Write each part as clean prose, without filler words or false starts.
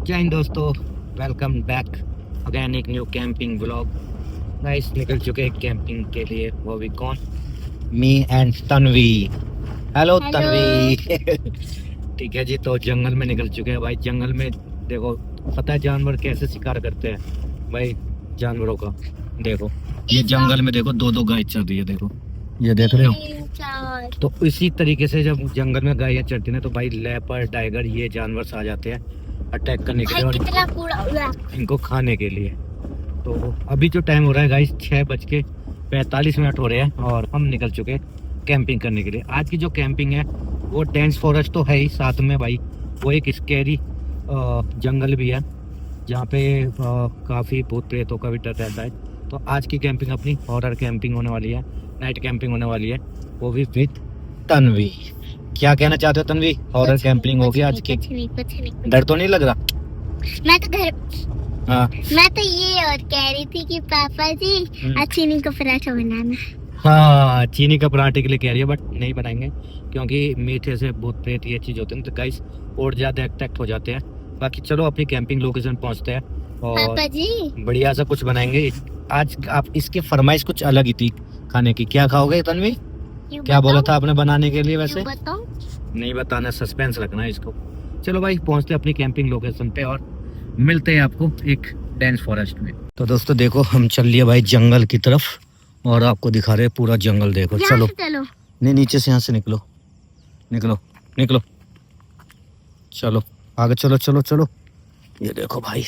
जय हिंद दोस्तों, welcome back again एक न्यू कैंपिंग ब्लॉग। गाइस निकल चुके हैं कैंपिंग के लिए, वो भी कौन? Me and Tanvi. Hello Tanvi. ठीक है जी, तो जंगल में निकल चुके हैं भाई। जंगल में देखो, पता है जानवर कैसे शिकार करते हैं भाई जानवरों का। देखो ये जंगल में देखो, दो गाय चल रही है, देखो ये देख रहे हो। तो इसी तरीके से जब जंगल में गायें चलती हैं तो भाई लेपर्ड, टाइगर, ये जानवर आ जाते हैं अटैक करने के लिए और इनको खाने के लिए। तो अभी जो टाइम हो रहा है गाइस 6:45 हो रहे हैं और हम निकल चुके कैंपिंग करने के लिए। आज की जो कैंपिंग है वो डेंस फॉरेस्ट तो है ही, साथ में भाई वो एक स्कैरी जंगल भी है जहाँ पे काफ़ी भूत प्रेतों का भी डर रहता है। तो आज की कैंपिंग अपनी हॉरर कैंपिंग होने वाली है, नाइट कैंपिंग होने वाली है, वो भी विद तन्वी। क्या कहना चाहते हो तन्वी? हॉरर कैंपिंग होगी आज की? डर तो नहीं लग रहा? मैं तो मैं तो ये और कह रही थी कि पापा जी चीनी का पराठा बनाना। हाँ, चीनी का पराठे के लिए कह रही है, बट नहीं बनाएंगे क्योंकि मीठे से भूत प्रेत ये चीज होती है तो गाइस और ज्यादा अट्रैक्ट हो जाते हैं। बाकी चलो अपनी कैंपिंग लोकेशन पहुंचते हैं और पापा जी बढ़िया सा कुछ बनाएंगे आज। आप इसके फरमाइश कुछ अलग ही थी खाने की। क्या खाओगे तन्वी? क्या बोला था आपने बनाने के लिए? वैसे नहीं बताना, सस्पेंस रखना है इसको। चलो भाई पहुंचते अपनी कैंपिंग लोकेशन पे और मिलते हैं आपको एक डेंस फॉरेस्ट में। तो दोस्तों देखो हम चल लिए भाई जंगल की तरफ और आपको दिखा रहे हैं पूरा जंगल। देखो चलो नहीं, नीचे से यहाँ से निकलो निकलो निकलो, चलो आगे चलो चलो चलो। ये देखो भाई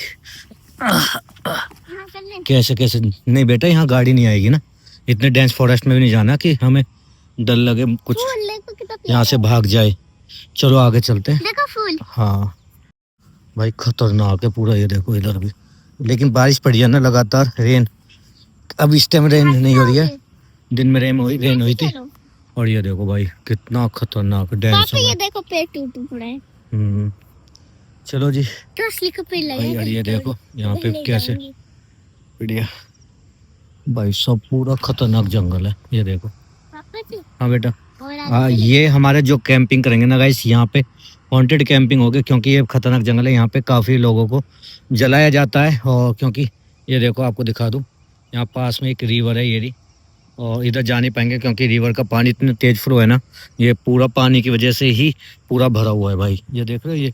कैसे कैसे। नहीं बेटा यहाँ गाड़ी नहीं आएगी ना, इतने डेंस फॉरेस्ट में भी नहीं जाना कि हमें डर लगे कुछ यहाँ से भाग जाए। चलो आगे चलते हैं। देखो फूल। हाँ भाई खतरनाक है पूरा, ये देखो इधर भी। लेकिन बारिश पड़ी है ना लगातार, रेन। अब इस टाइम रेन नहीं हो रही है, दिन में रेन हुई थी। और ये देखो भाई कितना खतरनाक डेंस है। ये देखो पेड़ टूट पड़ा है। चलो जी तो असली का पेड़ लगा भाई। और ये देखो यहाँ पे कैसे बढ़िया भाई, सब पूरा खतरनाक जंगल है। ये देखो। हाँ बेटा, हाँ ये हमारे जो कैंपिंग करेंगे ना गाइस, यहाँ पे हॉन्टेड कैंपिंग होगी क्योंकि ये खतरनाक जंगल है। यहाँ पे काफ़ी लोगों को जलाया जाता है और क्योंकि ये देखो आपको दिखा दूँ, यहाँ पास में एक रिवर है ये, और इधर जा नहीं पाएंगे क्योंकि रिवर का पानी इतना तेज फ्लो है ना, ये पूरा पानी की वजह से ही पूरा भरा हुआ है भाई। ये देख रहे हो,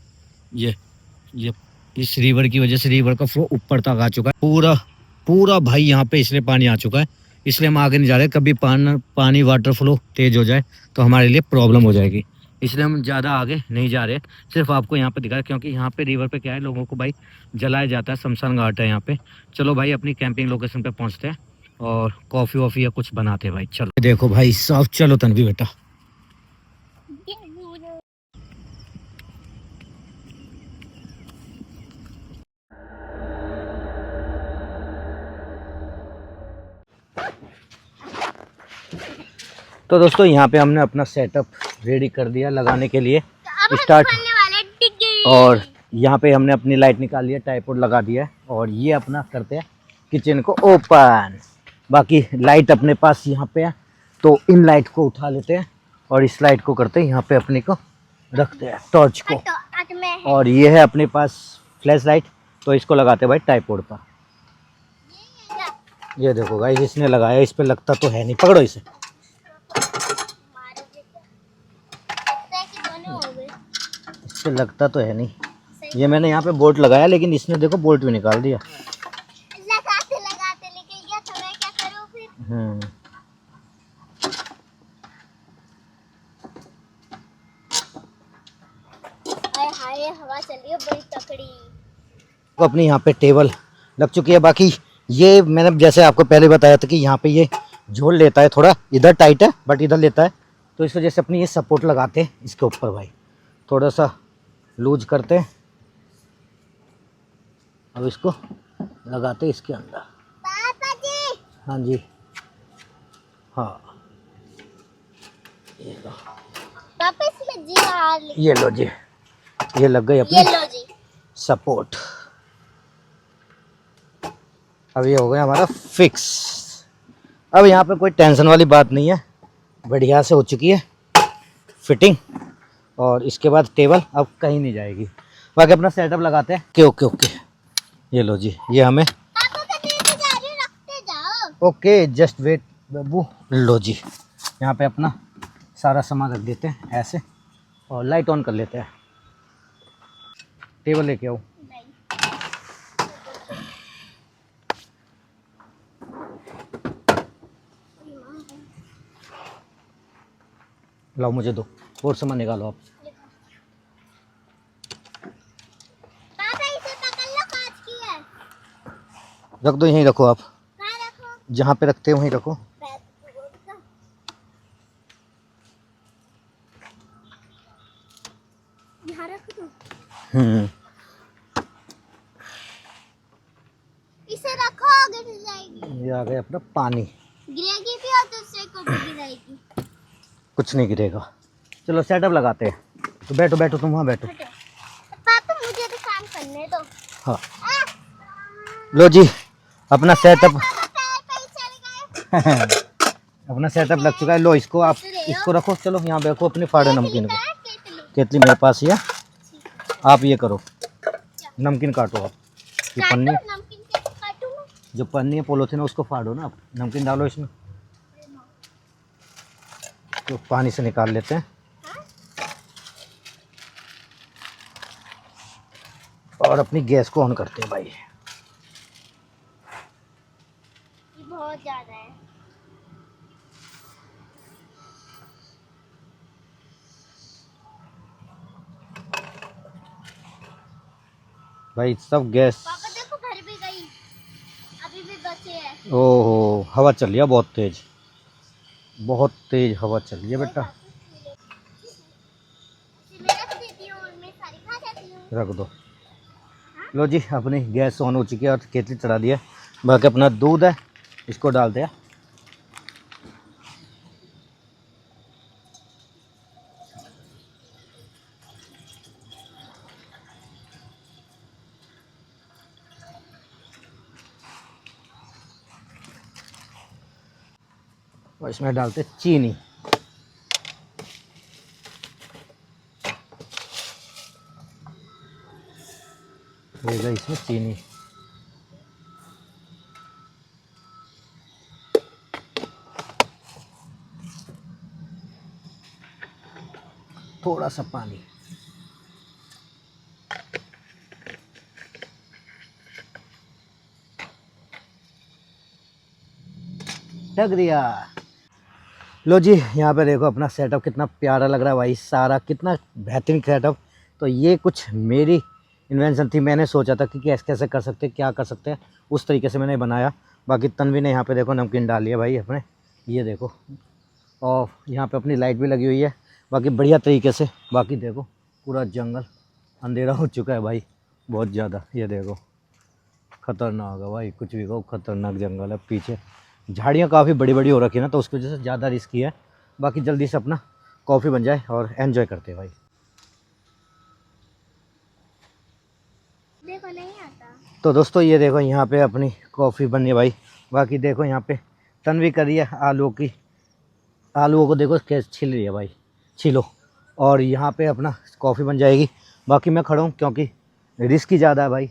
ये इस रिवर की वजह से रिवर का फ्लो ऊपर तक आ चुका है पूरा पूरा भाई। यहाँ पे इसलिए पानी आ चुका है, इसलिए हम आगे नहीं जा रहे। कभी पानी वाटर फ्लो तेज हो जाए तो हमारे लिए प्रॉब्लम हो जाएगी, इसलिए हम ज़्यादा आगे नहीं जा रहे। सिर्फ आपको यहाँ पे दिखा रहे क्योंकि यहाँ पे रिवर पे क्या है, लोगों को भाई जलाया जाता है, शमशान घाट है यहाँ पे। चलो भाई अपनी कैंपिंग लोकेशन पे पहुँचते हैं और कॉफ़ी वॉफ़ी या कुछ बनाते हैं भाई। चलो देखो भाई साहब, चलो तन्वी बेटा। तो दोस्तों यहाँ पे हमने अपना सेटअप रेडी कर दिया लगाने के लिए स्टार्ट। और यहाँ पे हमने अपनी लाइट निकाल लिया, ट्राइपॉड लगा दिया है और ये अपना करते हैं किचन को ओपन। बाकी लाइट अपने पास यहाँ पे है तो इन लाइट को उठा लेते हैं और इस लाइट को करते हैं यहाँ पे अपने को रखते हैं टॉर्च को। और ये है अपने पास फ्लैश लाइट, तो इसको लगाते हैं भाई ट्राइपॉड पर। ये देखो गाइस इसने लगाया, इस पे लगता तो है नहीं, पकड़ो इसे। इस पे लगता तो है नहीं, ये मैंने यहाँ पे बोल्ट लगाया लेकिन इसने देखो बोल्ट भी निकाल दिया। लगाते लेकिन क्या तो मैं क्या करूं फिर। हाय हवा चल रही है बड़ी तकड़ी। तो अपनी यहाँ पे टेबल लग चुकी है। बाकी ये मैंने जैसे आपको पहले बताया था कि यहाँ पे ये झोल लेता है, थोड़ा इधर टाइट है बट इधर लेता है, तो इस वजह से अपनी ये सपोर्ट लगाते हैं इसके ऊपर भाई, थोड़ा सा लूज करते हैं। अब इसको लगाते हैं इसके अंदर। पापा जी। हाँ जी, हाँ ये लो पापा, इसमें जी ये लो जी, ये लग गई अपनी सपोर्ट। अब ये हो गया हमारा फिक्स। अब यहाँ पे कोई टेंशन वाली बात नहीं है, बढ़िया से हो चुकी है फिटिंग। और इसके बाद टेबल अब कहीं नहीं जाएगी। बाकी अपना सेटअप लगाते हैं। ओके ओके ओके, ये लो जी, ये हमें पापा का लेके जा रही हूँ, रखते जाओ। ओके जस्ट वेट बाबू। लो जी, यहाँ पे अपना सारा सामान रख देते हैं ऐसे और लाइट ऑन कर लेते हैं। टेबल लेके आओ। नहीं। लाओ मुझे दो, और सामान निकालो आप। पापा इसे पकड़ लो, कांच की है। रख दो, यहीं रखो आप, कहाँ रखो? जहाँ पे रखते हो वहीं रखो। यहाँ रख दो। इसे रखो, गिर जाएगी। ये आ गया अपना पानी। गिरेगी भी और दूसरे को भी गिराएगी। कुछ नहीं गिरेगा। चलो सेटअप लगाते हैं। तो बैठो बैठो, तुम वहाँ बैठो। पापा मुझे तो काम करने दो। हाँ लो जी, अपना सेटअप अपना सेटअप लग चुका है। लो इसको आप, इसको रखो। चलो यहाँ बैठो, अपने फाड़े नमकीन को। केतली मेरे पास ही है, आप ये करो, नमकीन काटो आप। ये पन्नी, जो पन्नी है पोलोथीन है, उसको फाड़ो ना आप, नमकीन डालो इसमें। तो पानी से निकाल लेते हैं और अपनी गैस को ऑन करते हैं भाई। ये बहुत ज्यादा है। भाई सब गैस। पापा देखो भर भी गई, अभी भी बचे हैं। ओहो, हवा चल रही है बहुत तेज, बहुत तेज हवा चल रही है बेटा। रख देती हूँ, उनमें सारी खा जाती हूँ। रख दो। लो जी, अपनी गैस ऑन हो चुकी है और केतली चढ़ा दी है। बाकी अपना दूध है, इसको डालते हैं। और इसमें डालते चीनी। देगा इसमें चीनी। थोड़ा सा पानी। ढक दिया। लो जी, यहाँ पे देखो अपना सेटअप कितना प्यारा लग रहा है भाई, सारा कितना बेहतरीन सेटअप। तो ये कुछ मेरी इन्वेंशन थी, मैंने सोचा था कि कैसे कैसे कर सकते हैं, क्या कर सकते हैं, उस तरीके से मैंने बनाया। बाकी तन्वी ने यहाँ पे देखो नमकीन डाल लिया भाई अपने, ये देखो। और यहाँ पे अपनी लाइट भी लगी हुई है, बाकी बढ़िया तरीके से। बाकी देखो पूरा जंगल अंधेरा हो चुका है भाई, बहुत ज़्यादा। ये देखो खतरनाक है भाई, कुछ भी कहो, खतरनाक जंगल है। पीछे झाड़ियाँ काफ़ी बड़ी बड़ी हो रखी है ना, तो उसकी वजह से ज़्यादा रिस्की है। बाकी जल्दी से अपना कॉफ़ी बन जाए और एंजॉय करते हैं भाई। देखो नहीं आता। तो दोस्तों ये देखो यहाँ पे अपनी कॉफ़ी बनी है भाई। बाकी देखो यहाँ पे तन्वी कर रही है आलूओं को देखो कैसे छिल रही है भाई, छिलो। और यहाँ पे अपना कॉफ़ी बन जाएगी। बाकी मैं खड़ा हूँ क्योंकि रिस्क ही ज़्यादा है भाई,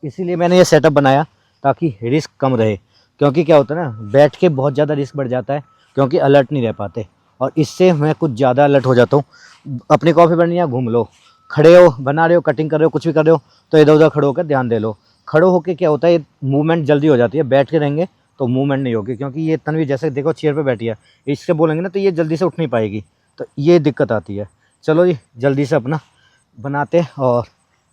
इसीलिए मैंने ये सेटअप बनाया ताकि रिस्क कम रहे। क्योंकि क्या होता है ना, बैठ के बहुत ज़्यादा रिस्क बढ़ जाता है क्योंकि अलर्ट नहीं रह पाते, और इससे मैं कुछ ज़्यादा अलर्ट हो जाता हूँ। अपनी कॉफ़ी बननी है, घूम लो, खड़े हो, बना रहे हो, कटिंग कर रहे हो, कुछ भी कर रहे हो, तो इधर उधर खड़े होकर ध्यान दे लो। खड़े होकर क्या होता है, ये मूवमेंट जल्दी हो जाती है, बैठ के रहेंगे तो मूवमेंट नहीं होगी। क्योंकि ये तन्वी जैसे देखो चेयर पे बैठी है, इससे बोलेंगे ना तो ये जल्दी से उठ नहीं पाएगी, तो ये दिक्कत आती है। चलो जी जल्दी से अपना बनाते और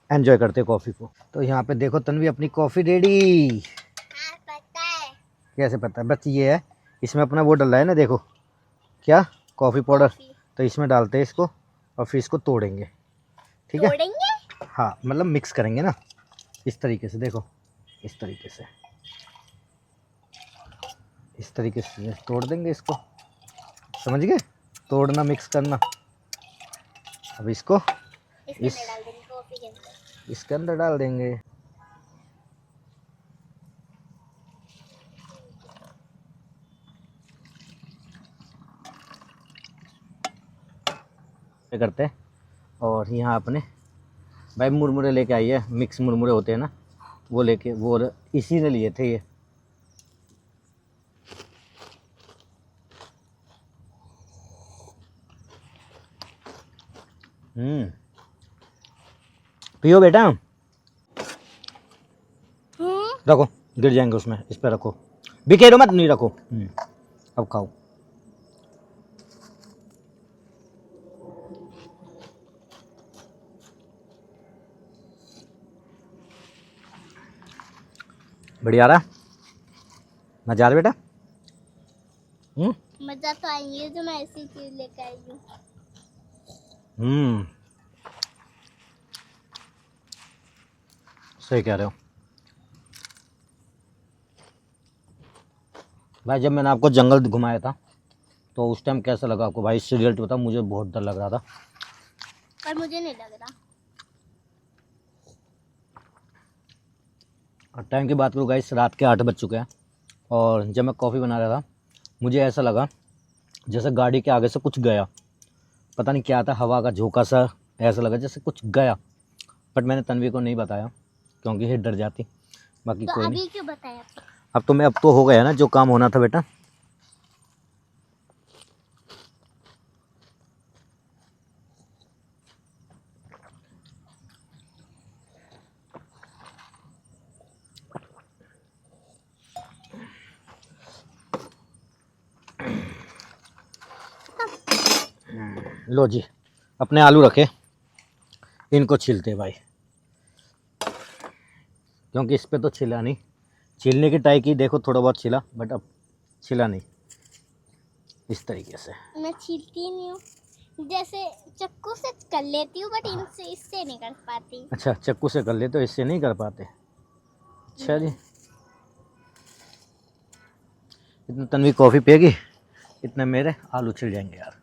एंजॉय करते कॉफ़ी को। तो यहाँ पे देखो तन्वी अपनी कॉफ़ी रेडी। हाँ पता है। कैसे पता है? बस ये है, इसमें अपना वो डला है ना, देखो क्या, कॉफ़ी पाउडर। तो इसमें डालते हैं इसको और फिर इसको तोड़ेंगे, ठीक है? तोड़ेंगे? हाँ मतलब मिक्स करेंगे ना, इस तरीके से। देखो इस तरीके से, इस तरीके से तोड़ देंगे इसको, समझ गए? तोड़ना, मिक्स करना। अब इसको इसके अंदर डाल देंगे। करते हैं और यहाँ अपने भाई मुरमुरे लेके आई है, मिक्स मुरमुरे होते हैं ना, वो लेके, वो इसी ने लिए थे ये। पियो बेटा। रखो, गिर जाएंगे उसमें, इस पे रखो, बिखेरो मत, नहीं रखो। अब खाओ। बढ़िया आ रहा, मजा आ रहा बेटा। मजा तो आई है जो मैं ऐसी चीज लेकर आई हूँ। सही कह रहे हो भाई। जब मैंने आपको जंगल घुमाया था तो उस टाइम कैसा लगा आपको भाई? इससे रिजल्ट बताओ। मुझे बहुत डर लग रहा था, पर मुझे नहीं लग रहा। और टाइम की बात करूँ गाइस, रात के 8 बज चुके हैं, और जब मैं कॉफ़ी बना रहा था मुझे ऐसा लगा जैसे गाड़ी के आगे से कुछ गया, पता नहीं क्या था, हवा का झोंका सा, ऐसा लगा जैसे कुछ गया। बट मैंने तन्वी को नहीं बताया क्योंकि ये डर जाती। बाकी तो कोई अभी नहीं, क्यों बताया? अब तो हो गया ना जो काम होना था बेटा। लो जी, अपने आलू रखे, इनको छीलते भाई, क्योंकि इस पे तो छिला नहीं। छीलने की ट्राई की, देखो थोड़ा बहुत छिला, बट अब छिला नहीं। इस तरीके से मैं छीलती नहीं हूँ, जैसे चाकू से कर लेती हूँ, बट इनसे इससे नहीं कर पाती। अच्छा, चाकू से कर ले तो इससे नहीं कर पाते। अच्छा जी, इतना तन्वी कॉफ़ी पिएगी, इतने मेरे आलू छिल जाएंगे यार।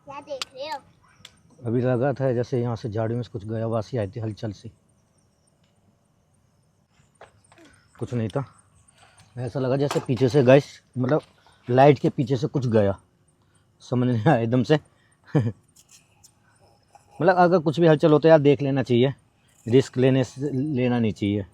क्या देख रहे हो? अभी लगा था जैसे यहाँ से झाड़ी में से कुछ गया, वासी आई थी हलचल सी, कुछ नहीं था। ऐसा लगा जैसे पीछे से गैस, मतलब लाइट के पीछे से कुछ गया, समझ नहीं आया एकदम से। मतलब अगर कुछ भी हलचल होता है यार देख लेना चाहिए, रिस्क लेना नहीं चाहिए।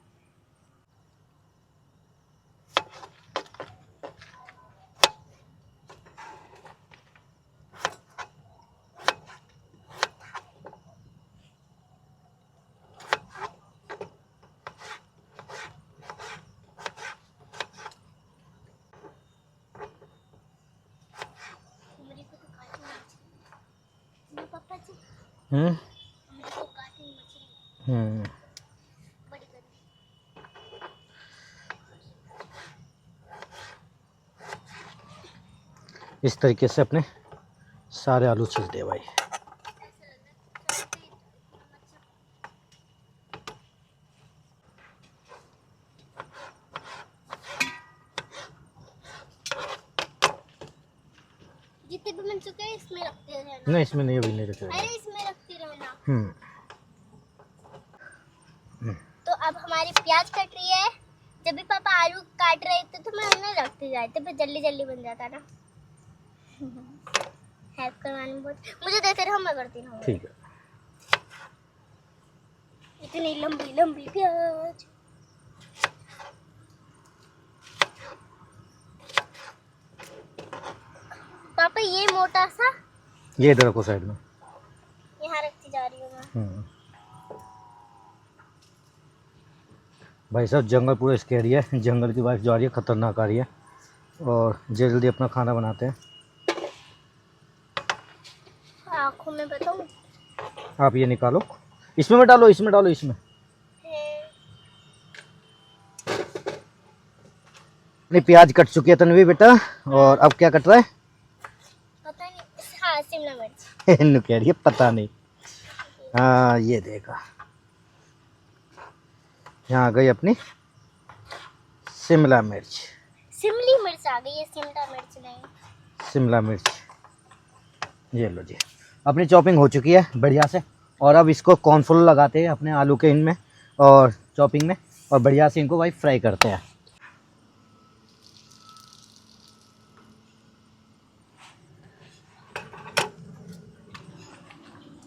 पापा जी, हम्म मेरे को काटी मछली हम्म बड़ी बड़ी। इस तरीके से अपने सारे आलू छिलते हैं भाई। जितने भी बन चुके हैं इसमें रखते रहना। नहीं, इसमें नहीं, अभी नहीं रखेगा। अरे इसमें रखते रहना। तो अब हमारी प्याज कट रही है। जब भी पापा आलू काट रहे थे तो मैं उन्हें रखते जाए थे, फिर जल्दी जल्दी बन जाता ना। हेल्प करवाने में बहुत, मुझे देते रहो, मैं करती रहूँगी। ठीक है। इतनी लंबी लंबी प्याज। पापा ये मोटा सा, ये इधर रखो साइड में, यहाँ रखती जा रही हूँ मैं। भाई साहब जंगल पूरा स्कैरी है, जंगल की वाइफ जो आ रही है खतरनाक आ रही है, और जल्दी अपना खाना बनाते हैं। आँखों में बताऊँ? आप ये निकालो, इसमें मत डालो, इसमें डालो, इसमें नहीं। प्याज कट चुकी है तन्वी बेटा, और अब क्या कट रहा है? पता नहीं। हाँ, शिमला मिर्च। इन्हें कह रही है पता नहीं। हाँ ये देखा, यहाँ आ गई अपनी शिमला मिर्च। शिमली मिर्च आ गई है, शिमला मिर्च नहीं। शिमला मिर्च, ये लो जी। अपनी चॉपिंग हो चुकी है बढ़िया से, और अब इसको कॉर्नफ्लोर लगाते हैं अपने आलू के इनमें और चॉपिंग में, और बढ़िया से इनको भाई फ्राई करते हैं।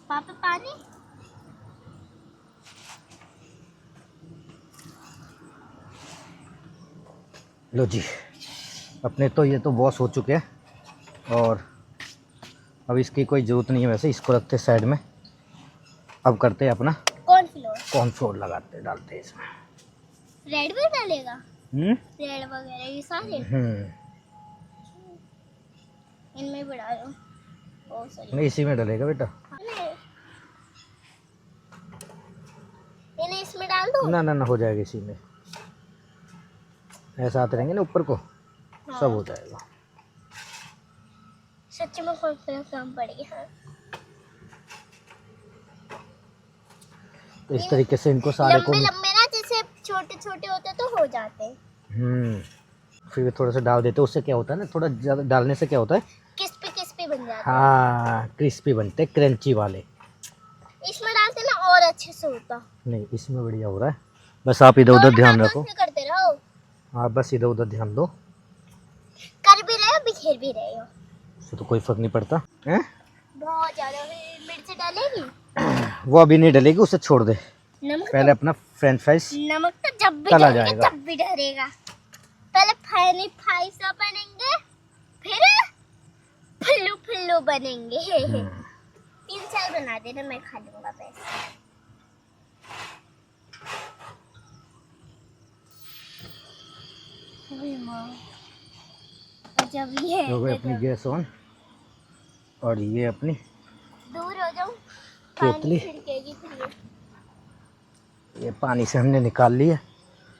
पापा पानी। लो जी, अपने तो ये तो वॉश हो चुके हैं, और अब इसकी कोई ज़रूरत नहीं है वैसे, इसको रखते साइड में। अब करते हैं अपना कॉर्नफ्लोर लगाते डालते हैं इसमें। रेड भी डालेगा? रेड वगैरह ये सारे इनमें भी डालो। ओ सॉरी, नहीं इसी में डालेगा बेटा। इन्हें इसमें डाल दो। ना ना ना, हो जाएगा इसी में, ऐसा आते रहेंगे ना ऊपर को। हाँ। सब हो जाएगा। सच में कॉर्नफ्लोर कम पड़ी है। तो इस तरीके से इनको सारे को लंबे ना, जैसे छोटे छोटे होते तो हो जाते। फिर भी थोड़ा सा डाल देते, उससे क्या होता है ना, थोड़ा ज़्यादा डालने से क्या होता है, क्रिस्पी बन जाते। हाँ क्रिस्पी बनते, क्रंची वाले। इसमें डालते ना और अच्छे से होता। नहीं इसमें बढ़िया हो रहा है, बस आप इधर उधर ध्यान रखो। करते रहो। आप बस इधर उधर ध्यान दो। कर भी रहे हो, बिखेर भी रहे हो, उससे तो कोई फर्क नहीं पड़ता है। बहुत ज्यादा मिर्च डालेगी। वो अभी नहीं डलेगी, उसे छोड़ दे। नमक पहले अपना फ्रेंच फ्राइज नमक तो जब भी तला डलेगा, जाएगा। जब भी डलेगा। पहले फैनी फाइसा बनेंगे, फिर फुल्लू फुल्लू बनेंगे। 3-4 बना देना, मैं खा लूंगा वैसे। जब ये हो गई अपनी गैस ऑन, और ये अपनी दूर हो जाऊं, केतली, छिड़केगी फिर ये पानी से हमने निकाल लिया।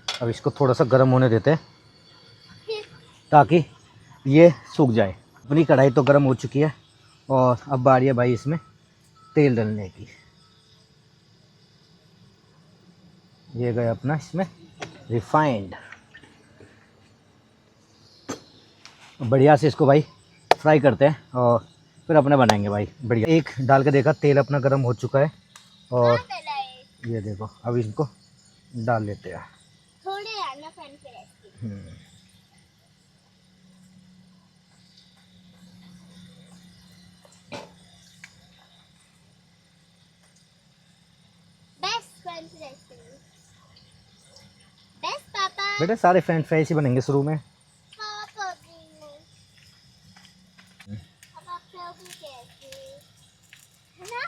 अब इसको थोड़ा सा गर्म होने देते हैं ताकि ये सूख जाए। अपनी कढ़ाई तो गर्म हो चुकी है, और अब बारी है भाई इसमें तेल डालने की। ये गया अपना इसमें रिफाइंड। बढ़िया से इसको भाई फ्राई करते हैं, और फिर अपने बनाएंगे भाई बढ़िया। एक डाल के देखा, तेल अपना गर्म हो चुका है, और ये देखो अब इसको डाल लेते हैं। थोड़े आना फैन पे रहती। बस पापा। बेटा सारे फ्रेंच फ्राइज ही बनेंगे शुरू में। है ना?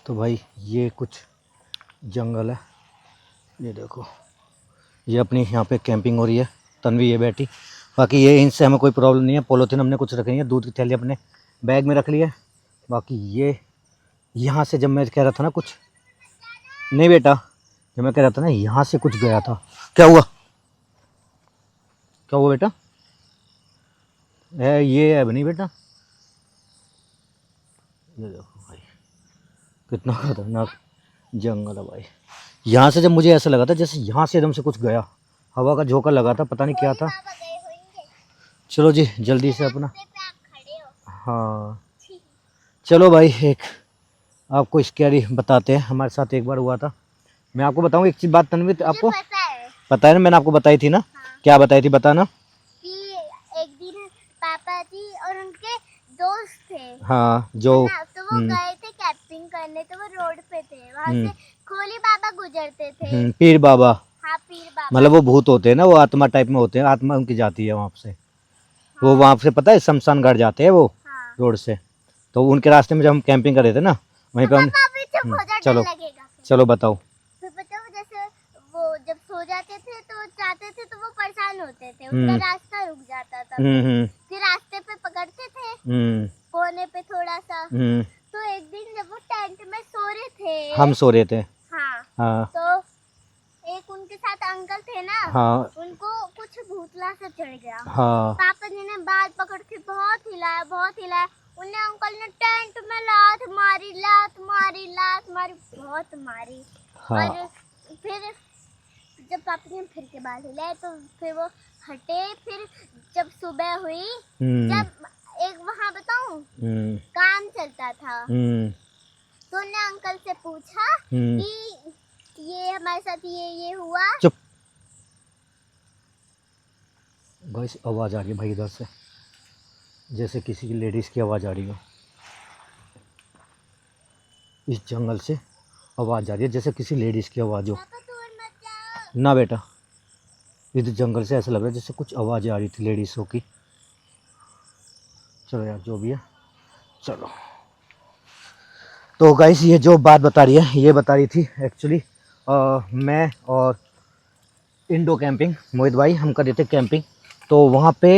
तो भाई ये कुछ जंगल है, ये देखो, ये अपनी यहाँ पे कैंपिंग हो रही है। तन्वी ये बैठी, बाकी ये इनसे हमें कोई प्रॉब्लम नहीं है। पॉलीथीन हमने कुछ रखी है, दूध की थैली अपने बैग में रख ली है। बाकी ये यहाँ से जब मैं कह रहा था ना कुछ, नहीं बेटा, जब मैं कह रहा था ना यहाँ से कुछ गया था। क्या हुआ, क्या हुआ बेटा? ये है नहीं बेटा, ये देखो भाई कितना खतरनाक जंगल है भाई। यहाँ से जब मुझे ऐसा लगा था जैसे यहाँ से एकदम से कुछ गया, हवा का झोंका लगा था, पता नहीं क्या था। चलो जी जल्दी से अपना, हाँ चलो भाई एक आपको स्कैरी बताते हैं, हमारे साथ एक बार हुआ था। मैं आपको बताऊँ एक चीज़, बात तन्वी आपको पता है ना, मैंने आपको बताई थी ना। हाँ। क्या बताई थी बताना? कि एक दिन पापा जी और उनके दोस्त थे, हाँ जो तो वो गए थे कैंपिंग करने, तो वो रोड पे थे, वहाँ से खोली बाबा गुजरते थे। पीर बाबा, हाँ पीर बाबा, मतलब वो भूत होते हैं ना, वो आत्मा टाइप में होते हैं, आत्मा उनकी जाती है वहाँ से। हाँ। वो वहाँ से पता है शमशान घाट जाते हैं वो। हाँ। रोड से, तो उनके रास्ते में जब हम कैंपिंग कर रहे थे ना वहीं पे हम, चलो चलो बताओ। फिर बताओ, जैसे वो जब सो जाते थे तो जाते थे तो वो परेशान होते थे, उनका रास्ता रुक जाता था। फिर रास्ते पे पकड़ते थे कोने पे थोड़ा सा। तो एक दिन जब वो टेंट में सो रहे थे, हम सो रहे थे, हाँ। तो एक उनके साथ अंकल थे ना, उनको कुछ भूतला से चढ़ गया। पापा जी ने बाल पकड़ के बहुत हिलाया, बहुत हिलाया। उन्हें अंकल ने टेंट में लात मारी, बहुत मारी। और फिर जब पापा ने फिर के बाल हिलाए तो फिर वो हटे, फिर जब सुबह हुई, जब एक वहाँ बताऊं, काम चलता था, तो उन्होंने अंकल से पूछा कि ये हमारे साथ ये हुआ। चुप। गाइस आवाज आ रही है भाई इधर से, जैसे किसी की लेडीज की आवाज आ रही हो। इस जंगल से आवाज आ रही है जैसे किसी लेडीज की आवाज हो। ना बेटा, इस जंगल से ऐसा लग रहा है जैसे कुछ आवाज़ें आ रही थी लेडीज़ों की। चलो यार जो भी है, चलो। तो गाइस ये जो बात बता रही है, ये बता रही थी एक्चुअली मैं और इंडो कैंपिंग मोहित भाई हम कर रहे थे कैंपिंग। तो वहाँ पे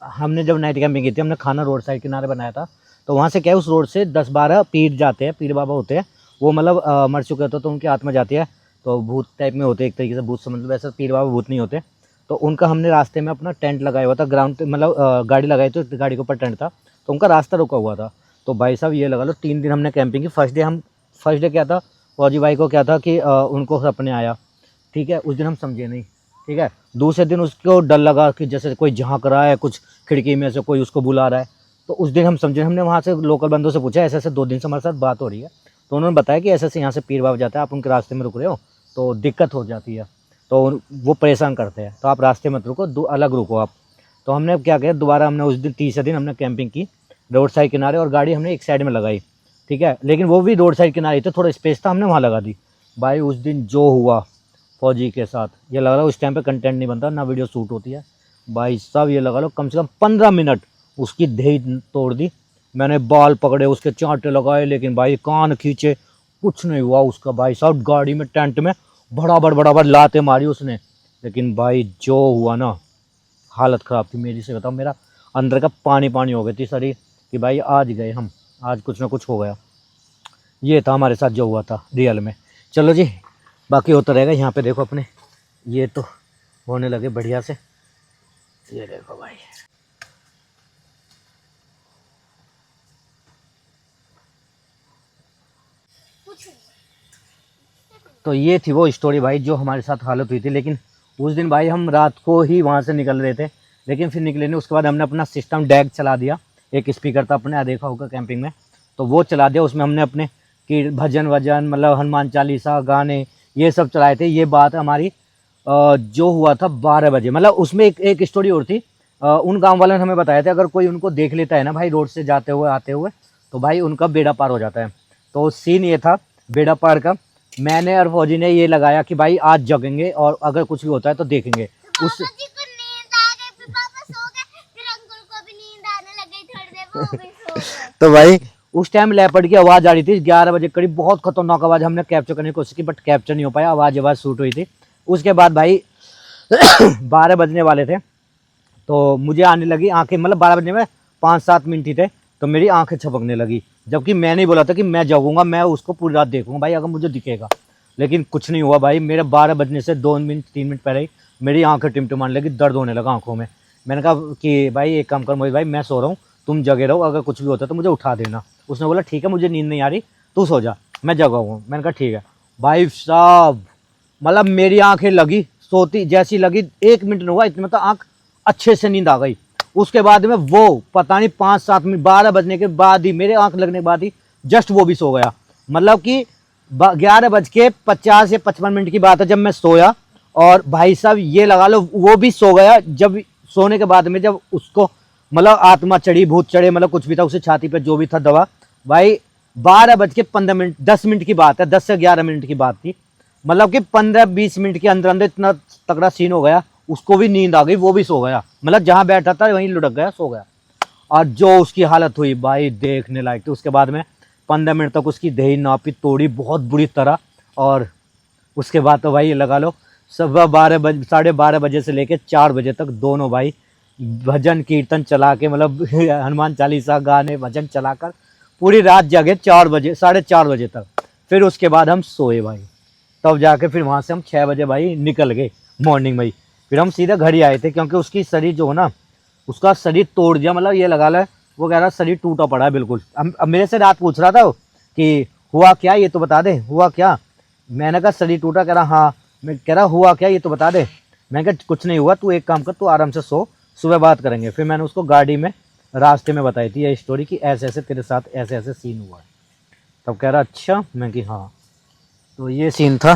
हमने जब नाइट कैंपिंग की थी, हमने खाना रोड साइड किनारे बनाया था। तो वहाँ से क्या है, उस रोड से 10-12 पीर जाते हैं, पीर बाबा होते हैं। वो मतलब मर चुके होते तो उनकी आत्मा जाती है, तो भूत टाइप में होते, एक तरीके से भूत समझ लो। वैसे पीर बाबा भूत नहीं होते। तो उनका हमने रास्ते में अपना टेंट लगाया हुआ था, ग्राउंड मतलब गाड़ी लगाई तो गाड़ी के ऊपर टेंट था, तो उनका रास्ता रुका हुआ था। तो भाई साहब ये लगा लो 3 दिन हमने कैंपिंग की। फर्स्ट डे क्या था, फौजी भाई को क्या था कि उनको सपने आया, ठीक है। उस दिन हम समझे नहीं, ठीक है। दूसरे दिन उसको डर लगा कि जैसे कोई झांक रहा है, कुछ खिड़की में से कोई उसको बुला रहा है। तो उस दिन हम समझे, हमने वहाँ से लोकल बंदों से पूछा ऐसे ऐसे 2 दिन से हमारे साथ बात हो रही है। तो उन्होंने बताया कि ऐसे ऐसे यहाँ से पीर बाबा जाता है, आप उनके रास्ते में रुक रहे हो तो दिक्कत हो जाती है, तो वो परेशान करते हैं, तो आप रास्ते मत रुको, अलग रुको आप। तो हमने क्या किया, दोबारा हमने उस दिन तीसरे दिन हमने कैंपिंग की रोड साइड किनारे, और गाड़ी हमने एक साइड में लगाई, ठीक है। लेकिन वो भी रोड साइड किनारे, तो थोड़ा स्पेस था, हमने वहाँ लगा दी। भाई उस दिन जो हुआ फौजी के साथ, ये लगा लो उस टाइम पे कंटेंट नहीं बनता ना, वीडियो शूट होती है। भाई साहब ये लगा लो कम से कम 15 मिनट उसकी दही तोड़ दी। मैंने बाल पकड़े, उसके चांटे लगाए, लेकिन भाई कान खींचे, कुछ नहीं हुआ उसका। भाई साहब गाड़ी में टेंट में बड़ा लाते मारी उसने, लेकिन भाई जो हुआ ना, हालत ख़राब थी मेरी से बताओ। मेरा अंदर का पानी पानी हो गई थी शरीर कि भाई आज गए हम, आज कुछ ना कुछ हो गया। ये था हमारे साथ जो हुआ था रियल में। चलो जी, बाकी होता रहेगा। यहाँ पे देखो अपने ये तो होने लगे बढ़िया से, ये देखो भाई। तो ये थी वो स्टोरी भाई जो हमारे साथ हालत हुई थी। लेकिन उस दिन भाई हम रात को ही वहाँ से निकल रहे थे, लेकिन फिर निकले नहीं। उसके बाद हमने अपना सिस्टम डैग चला दिया, एक स्पीकर था अपने, देखा होगा कैंपिंग में, तो वो चला दिया। उसमें हमने अपने की भजन वजन मतलब हनुमान चालीसा गाने ये सब चलाए थे। ये बात हमारी जो हुआ था 12 बजे। मतलब उसमें एक स्टोरी और थी, उन गांव वालों ने हमें बताया था अगर कोई उनको देख लेता है ना भाई रोड से जाते हुए आते हुए, तो भाई उनका बेड़ा पार हो जाता है। तो सीन ये था बेड़ा पार का। मैंने और फौजी ने ये लगाया कि भाई आज जगेंगे और अगर कुछ भी होता है तो देखेंगे। उस तो भाई उस टाइम लेपर्ड की आवाज़ आ रही थी 11 बजे करीब, बहुत खतरनाक आवाज़। हमने कैप्चर करने की कोशिश की बट कैप्चर नहीं हो पाया, आवाज़ शूट हुई थी। उसके बाद भाई 12 बजने वाले थे, तो मुझे आने लगी आंखें, मतलब 12 बजने में 5-7 मिनट ही थे, तो मेरी आंखें छपकने लगी। जबकि मैंने ही बोला था कि मैं जगूंगा, मैं उसको पूरी रात देखूंगा भाई अगर मुझे दिखेगा। लेकिन कुछ नहीं हुआ भाई। मेरे 12 बजने से 2-3 मिनट पहले ही मेरी आंखें टिमटिमाने लगी, दर्द होने लगा आंखों में। मैंने कहा कि भाई एक काम कर मोहित भाई, मैं सो रहा हूँ, तुम जगे रहो, अगर कुछ भी होता है तो मुझे उठा देना। उसने बोला ठीक है, मुझे नींद नहीं आ रही, तू सो जा, मैं जगा हूँ। मैंने कहा ठीक है। भाई साहब मतलब मेरी आंखें लगी, सोती जैसी लगी, 1 मिनट नहीं हुआ इतने में तो आँख अच्छे से नींद आ गई। उसके बाद में वो पता नहीं 5-7 मिनट 12 बजने के बाद ही, मेरे आंख लगने के बाद ही जस्ट वो भी सो गया। मतलब कि 11:50 या 55 मिनट की बात है जब मैं सोया, और भाई साहब ये लगा लो वो भी सो गया। जब सोने के बाद में जब उसको मतलब आत्मा चढ़ी, भूत चढ़े, मतलब कुछ भी था उसे छाती पे जो भी था दवा, भाई 12:15 10 मिनट की बात है, 10 से 11 मिनट की बात थी। मतलब कि 15-20 मिनट के अंदर अंदर इतना तगड़ा सीन हो गया, उसको भी नींद आ गई, वो भी सो गया। मतलब जहां बैठा था वहीं लुढ़क गया, सो गया। और जो उसकी हालत हुई भाई देखने लायक थी। उसके बाद में 15 मिनट तक उसकी दही नापी तोड़ी बहुत बुरी तरह, और उसके बाद तो भाई लगा लो सुबह 12 बजे से लेकर 4 बजे तक दोनों भाई भजन कीर्तन चला के, मतलब हनुमान चालीसा गाने भजन चलाकर पूरी रात जगे 4 बजे 4:30 बजे तक। फिर उसके बाद हम सोए भाई, तब जाके फिर वहाँ से हम 6 बजे भाई निकल गए मॉर्निंग में ही। फिर हम सीधा घर ही आए थे, क्योंकि उसकी शरीर जो है ना, उसका शरीर तोड़ दिया। मतलब ये लगा ला, वो कह रहा शरीर टूटा पड़ा है बिल्कुल। अब मेरे से रात पूछ रहा था कि हुआ क्या, ये तो बता दे हुआ क्या। मैंने कहा शरीर टूटा, कह रहा हाँ। मैं कह रहा हुआ क्या, ये तो बता दे। मैं कहा कुछ नहीं हुआ, तू एक काम कर, तू आराम से सो, सुबह बात करेंगे। फिर मैंने उसको गाड़ी में रास्ते में बताई थी ये स्टोरी कि ऐसे ऐसे तेरे साथ ऐसे ऐसे सीन हुआ है। तब कह रहा अच्छा, मैं कि हाँ। तो ये सीन था।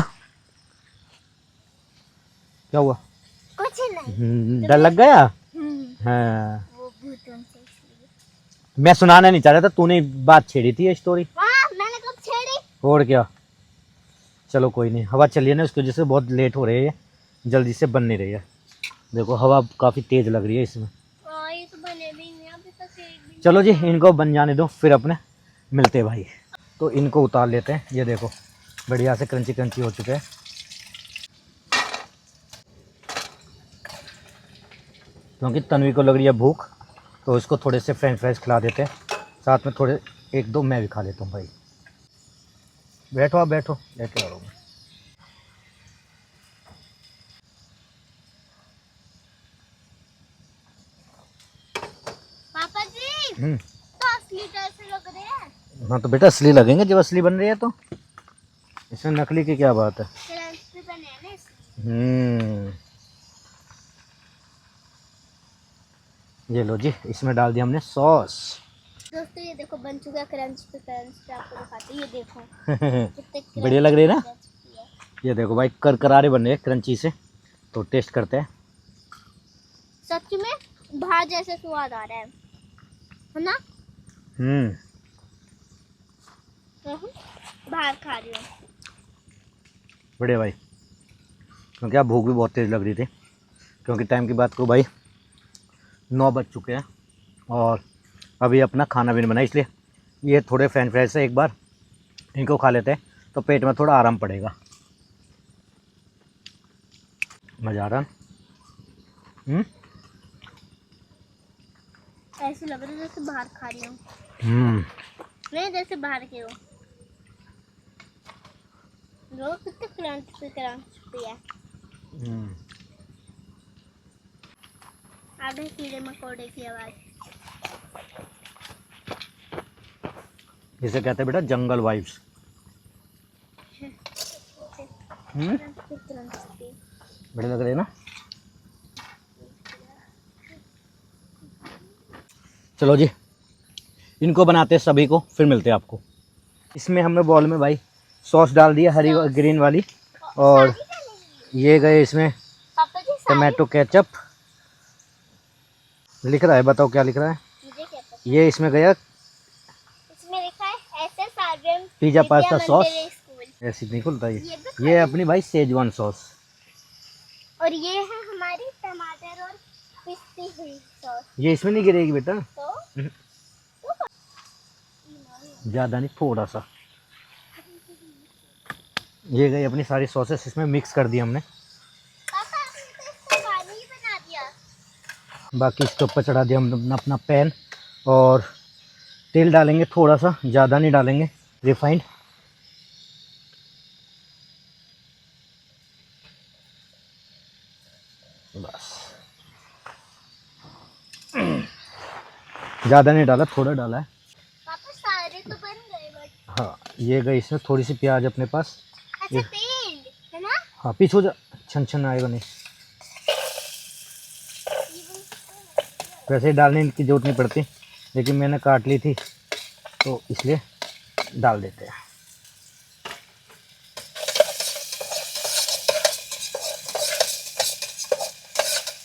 क्या हुआ? कुछ नहीं। डर लग गया? हाँ, वो भूतों से इसलिए। मैं सुनाना नहीं चाह रहा था, तूने बात छेड़ी थी ये स्टोरी। हाँ, मैंने कब छेड़ी? और क्या। चलो कोई नहीं, हवा चलिए ना, उसकी वजह से बहुत लेट हो रही है, जल्दी से बन नहीं रही है। देखो हवा काफ़ी तेज़ लग रही है इसमें। हाँ, ये तो बने भी नहीं अभी तक, एक भी चलो जी, इनको बन जाने दो, फिर अपने मिलते हैं भाई। तो इनको उतार लेते हैं। ये देखो बढ़िया से क्रंची क्रंची हो चुके हैं। क्योंकि तन्वी को लग रही है भूख, तो इसको थोड़े से फ्रेंच फ्राइज खिला देते हैं, साथ में थोड़े एक दो मैं भी खा लेता हूँ भाई। बैठो आप, बैठो, लेके आ रहा हूँ। पापा जी, तो असली कैसे लग रहे हैं? हाँ तो बेटा असली लगेंगे जब असली बन रही है, तो इसमें नकली की क्या बात है। क्रंच पे बने हैं ना इसलिए। ये लो जी, इसमें डाल दिया हमने सॉस। दोस्तों ये देखो बन चुका है क्रंच पे आपको दिखाते हैं। ये देखो कितने बढ़िया लग रही है ना। क्रंची है। ये देखो भाई करकरारे बन रहे हैं क्रंची से। तो टेस्ट करते हैं। सच में बाहर जैसे स्वाद आ रहा है ना? बाहर खा रही हूँ। बढ़िया भाई। क्योंकि आप भूख भी बहुत तेज़ लग रही थी, क्योंकि टाइम की बात को भाई 9 बज चुके हैं और अभी अपना खाना भी नहीं बना, इसलिए ये थोड़े फ्रेंच फ्राइज से एक बार इनको खा लेते हैं तो पेट में थोड़ा आराम पड़ेगा। मज़ा आ रहा। ऐसे लग रहा है जैसे बाहर खा रही हूँ। नहीं, जैसे बाहर के हो। लो कितने क्रंच पे है। अब है कीड़े मकोड़े की आवाज़। इसे कहते हैं बेटा जंगल वाइब्स। बढ़िया लग रहे हैं ना। चलो जी, इनको बनाते हैं सभी को, फिर मिलते हैं आपको। इसमें हमने बॉल में भाई सॉस डाल दिया, हरी ग्रीन वाली, और ये गए इसमें पापा जी टमाटो केचप। लिख रहा है, बताओ क्या लिख रहा है। मुझे क्या पता। ये इसमें गया इसमें लिखा है SSRM pizza pasta sauce. School. ऐसे नहीं खुलता ये ये अपनी भाई सेजवान सॉस। और ये है हमारी टमाटर और पिसती हुई सॉस। ये इसमें नहीं गिरेगी बेटा, तो ज़्यादा नहीं, थोड़ा सा। ये गई अपनी सारी सॉसेस, इसमें मिक्स कर दी हमने। पापा आपने तो इसको पानी ही बना दिया। बाकी स्टोव पर चढ़ा दिया हमने अपना पैन, और तेल डालेंगे थोड़ा सा, ज़्यादा नहीं डालेंगे, रिफाइंड। बस ज़्यादा नहीं डाला, थोड़ा डाला है। पापा सारे तो बन गए बट। हाँ, ये गई इसमें थोड़ी सी प्याज अपने पास। अच्छा तेल है ना? हाँ पीछे हो जा, छन छन आएगा नहीं। वैसे ही डालने की जरूरत नहीं पड़ती, लेकिन मैंने काट ली थी तो इसलिए डाल देते हैं।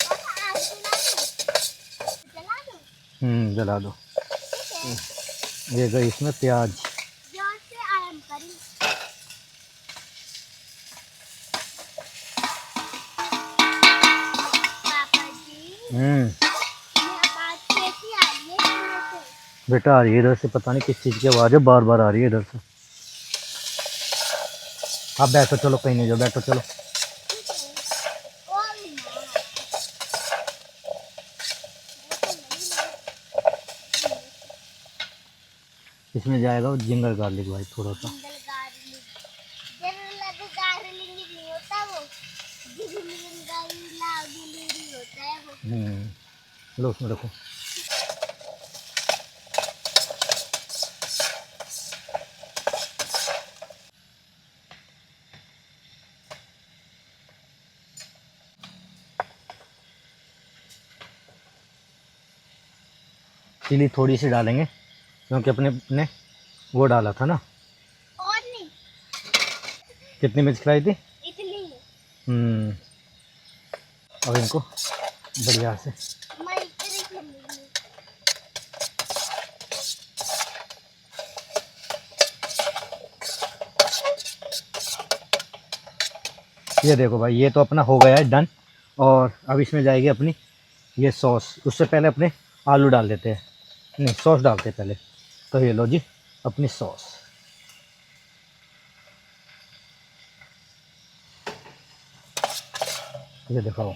पापा आग जला दो। जला दो। ये गई इसमें प्याज। जोर से आराम करी। पापा जी ये आवाज कैसी आ रही है इधर से? बेटा आ रही है इधर से, पता नहीं किस चीज़ की आवाज़ है, बार बार आ रही है इधर से। आप बैठो, चलो कहीं नहीं जाओ, बैठो चलो। इसमें जाएगा वो जिंगर गार्लिक भाई, थोड़ा सा। नहीं होता वो, होता है वो। लो उसमें रखो। चिली थोड़ी सी डालेंगे क्योंकि अपने ने वो डाला था ना। और नहीं, कितनी मिर्च खिलाई थी? इतनी ही। अब इनको बढ़िया से मैं इतनी खेलूंगी। ये देखो भाई, ये तो अपना हो गया है डन। और अब इसमें जाएगी अपनी ये सॉस। उससे पहले अपने आलू डाल देते हैं, नहीं सॉस डालते हैं पहले। तो ये लो जी अपनी सॉस। ये देखो,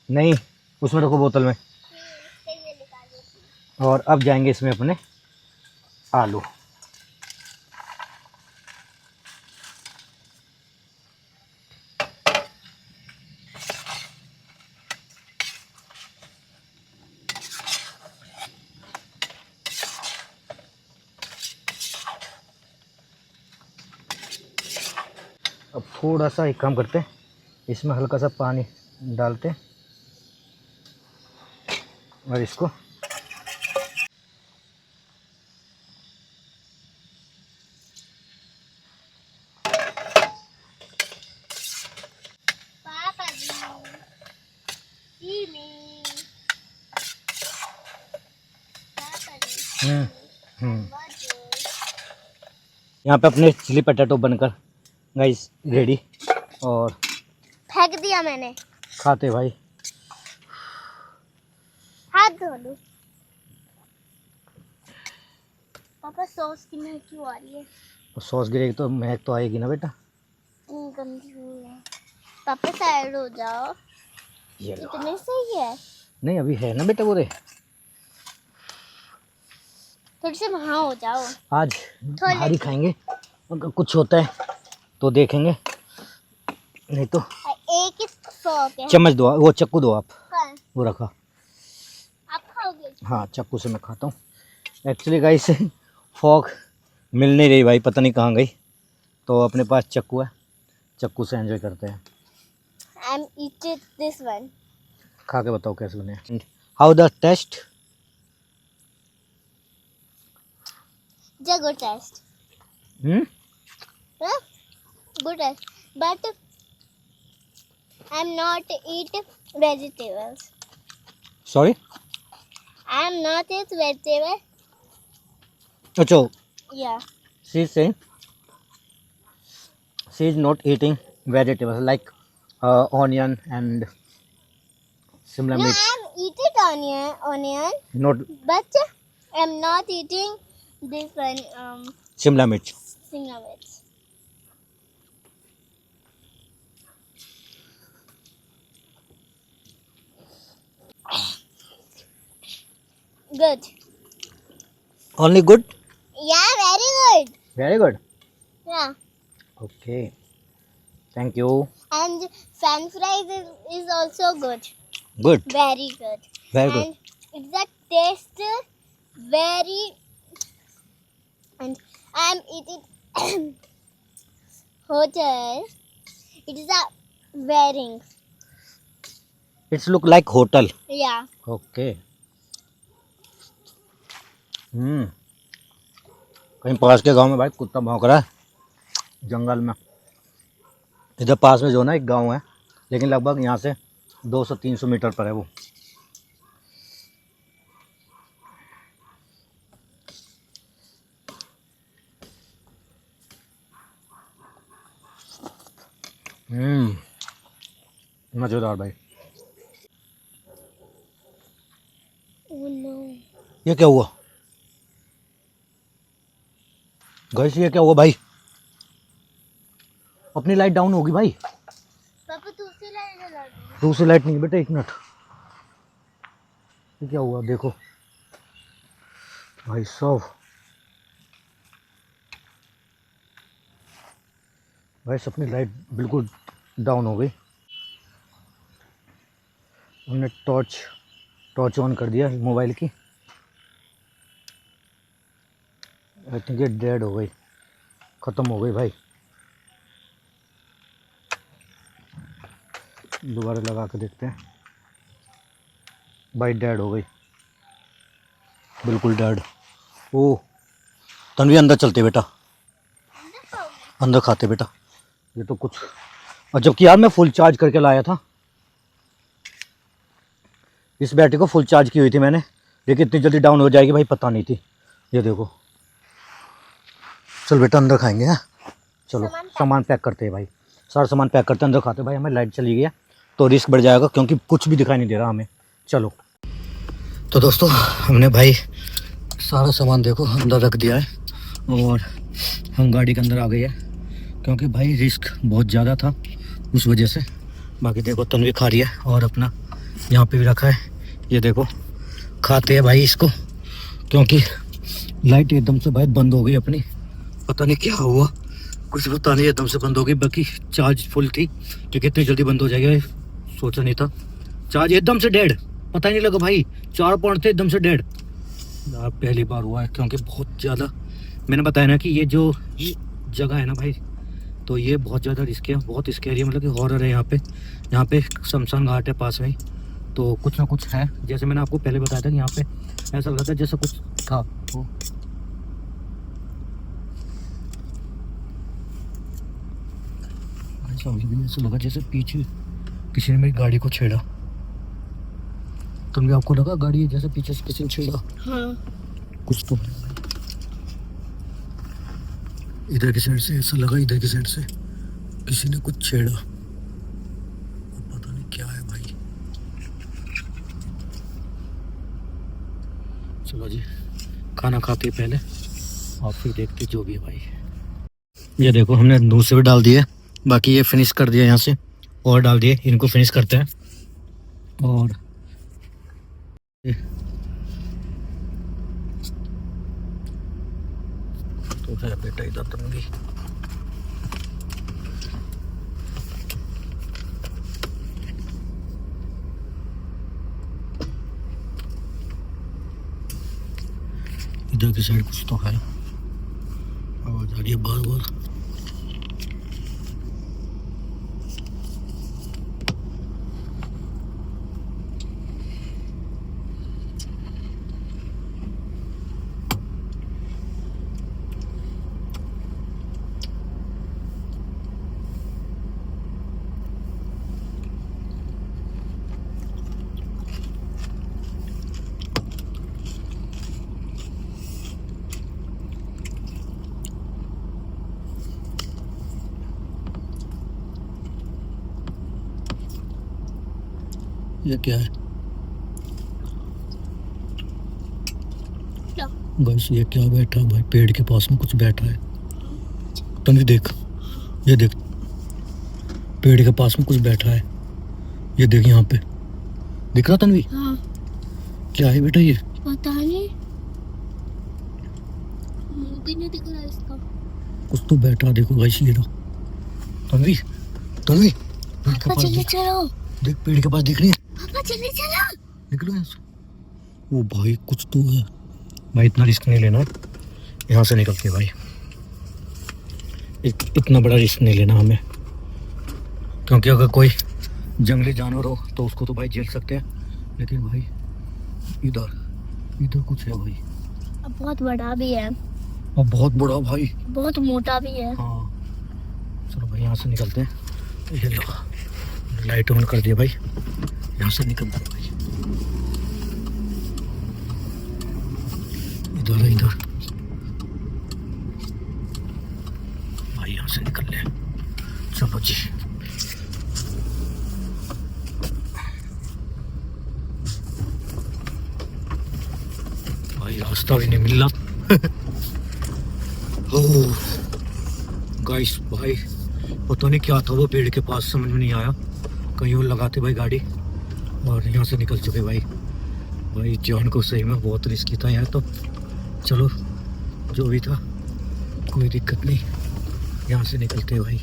नहीं उसमें रखो बोतल में। ये निकाल देती हूँ। और अब जाएंगे इसमें अपने आलू। अब थोड़ा सा एक काम करते हैं, इसमें हल्का सा पानी डालते हैं और इसको पापा जी, चीनी, पापा जी, यहाँ पे अपने चिली पटेटो बनकर गाइस रेडी। और फेंक दिया मैंने। खाते भाई। हाथ धो लूं। पापा सॉस की महक क्यों आ रही है? सॉस गिरेगी तो महक तो आएगी ना बेटा। इतनी गंदी हुई है। पापा साइड हो जाओ। ये लो। इतने सही है। नहीं अभी है ना बेटा पूरे। थोड़ी से वहाँ हो जाओ। आज भारी खाएंगे, अगर कुछ होता है तो देखेंगे, नहीं तो एक ही फॉक है। चम्मच दो, वो चक्कू दो आप। कल वो रखा। आप खाओगे? हाँ चक्कू से मैं खाता हूँ। एक्चुअली गाइस फॉक मिल नहीं रही भाई, पता नहीं कहाँ गई। तो अपने पास चक्कू है, चक्कू से एंजॉय करते हैं। I'm eating this one. खा के बताओ कैसे बने। How the taste? It's a good taste. Huh? Good taste. But I'm not eat vegetables. Sorry? I'm not eat vegetable. अच्छा, Yeah. she is saying she is not eating vegetables like onion and Shimla No, miर्ch. I'm eating onion, Not but I'm not eating this one. Shimla miर्च. Shimla miर्च. Good. Only good? Yeah, very good. Very good. Yeah. Okay. Thank you. And French fries is also good. Good. Very good. Very good. And it's a taste very. And I'm eating hotel. It is a wearing. It's look like hotel. Yeah. Okay. कहीं पास के गांव में भाई कुत्ता भौंक रहा है जंगल में। इधर पास में जो ना एक गांव है, लेकिन लगभग यहाँ से 200-300 मीटर पर है वो। मजेदार भाई। Oh no. ये क्या हुआ गाइस? ये क्या हुआ भाई? अपनी लाइट डाउन होगी भाई। पापा दूसरी लाइट जला दो। दूसरी लाइट नहीं बेटा, एक मिनट। ये क्या हुआ देखो भाई साहब। भाई अपनी लाइट बिल्कुल डाउन हो गई। हमने टॉर्च ऑन कर दिया मोबाइल की। आई थिंक ये डेड हो गई, ख़त्म हो गई भाई। दोबारा लगा के देखते हैं भाई, डेड हो गई, बिल्कुल डेड। ओ तन्वी अंदर चलते बेटा, अंदर खाते बेटा। ये तो कुछ, और जबकि यार मैं फुल चार्ज करके लाया था, इस बैटरी को फुल चार्ज की हुई थी मैंने, लेकिन इतनी जल्दी डाउन हो जाएगी भाई पता नहीं थी। ये देखो, चल बेटा अंदर खाएंगे। हैं चलो सामान पैक करते हैं भाई, सारा सामान पैक करते हैं, अंदर खाते हैं भाई। हमें लाइट चली गई है तो रिस्क बढ़ जाएगा, क्योंकि कुछ भी दिखाई नहीं दे रहा हमें। चलो तो दोस्तों हमने भाई सारा सामान देखो अंदर रख दिया है, और हम गाड़ी के अंदर आ गए हैं, क्योंकि भाई रिस्क बहुत ज़्यादा था उस वजह से। बाकी देखो तन्वी खा रही है, और अपना यहाँ पे भी रखा है, ये देखो खाते हैं भाई इसको, क्योंकि लाइट एकदम से भाई बंद हो गई अपनी, पता नहीं क्या हुआ, कुछ पता नहीं, एकदम से बंद हो गई। बाकी चार्ज फुल थी, तो कितनी जल्दी बंद हो जाएगा सोचा नहीं था। चार्ज एकदम से डेड, पता ही नहीं लगा भाई, 4 पॉइंट थे एकदम से डेड। पहली बार हुआ है, क्योंकि बहुत ज़्यादा मैंने बताया ना कि ये जो जगह है ना भाई, तो ये बहुत ज़्यादा रिस्क है, बहुत स्कैरी है, मतलब कि हॉरर है। यहाँ पे शमशान घाट है पास में ही, तो कुछ ना कुछ है। जैसे मैंने आपको पहले बताया था कि यहाँ पे ऐसा लगा था जैसे कुछ था। तो ऐसा लगा जैसे पीछे किसी ने मेरी गाड़ी को छेड़ा। तुमने आपको लगा गाड़ी जैसे पीछे से किसी ने छेड़ा? हाँ। कुछ तो इधर की साइड से ऐसा लगा, इधर की साइड से किसी ने कुछ छेड़ा, पता नहीं क्या है भाई। चलो जी खाना खाते पहले और फिर देखते जो भी है भाई। ये देखो हमने दूसरे भी डाल दिए, बाकी ये फिनिश कर दिया, यहाँ से और डाल दिए, इनको फिनिश करते हैं। और तो है बेटा इधर तंगी, इधर की साइड कुछ तो है, आवाज आ रही है बार बार। ये क्या है बस, ये क्या बैठा है भाई, पेड़ के पास में कुछ बैठा है। तन्वी देख, ये देख पेड़ के पास में कुछ बैठा है, ये देख यहाँ पे दिख रहा तन्वी? हाँ। क्या है बेटा ये? पता नहीं, मुंह भी नहीं दिख रहा इसका, कुछ तो बैठा, देखो गाइस ये लो। तन्वी तन्वी चलो देख, पेड़ के पास दिख रही है, पापा चले चलो, निकलो यहाँ से। वो भाई कुछ तो है भाई, इतना रिस्क नहीं लेना, यहाँ से निकलते भाई, इतना बड़ा रिस्क नहीं लेना हमें, क्योंकि अगर कोई जंगली जानवर हो तो उसको तो भाई झेल सकते हैं, लेकिन भाई इधर कुछ है भाई, अब बहुत बड़ा भी है, और बहुत बड़ा भाई, बहुत मोटा भी है। हाँ चलो भाई यहाँ से निकलते हैं। ये लो लाइट ऑन कर दिया भाई, यहाँ से निकलते हैं भाई, इधर भाई यहाँ से निकल ले। चलो जी भाई, रास्ता भी नहीं मिल रहा। गाइस भाई पता नहीं क्या था वो पेड़ के पास, समझ में नहीं आया, कहीं और लगाते भाई गाड़ी, और यहाँ से निकल चुके भाई जान को सही में बहुत रिस्की था यार। तो चलो जो भी था कोई दिक्कत नहीं, यहाँ से निकलते हैं भाई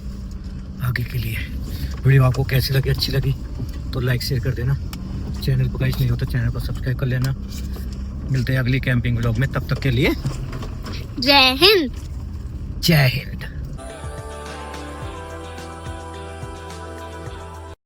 आगे के लिए। वीडियो आपको कैसी लगी, अच्छी लगी तो लाइक शेयर कर देना, चैनल पर गाइस नहीं हो तो चैनल को सब्सक्राइब कर लेना। मिलते हैं अगली कैंपिंग व्लॉग में, तब तक के लिए जय हिंद। जय हिंद।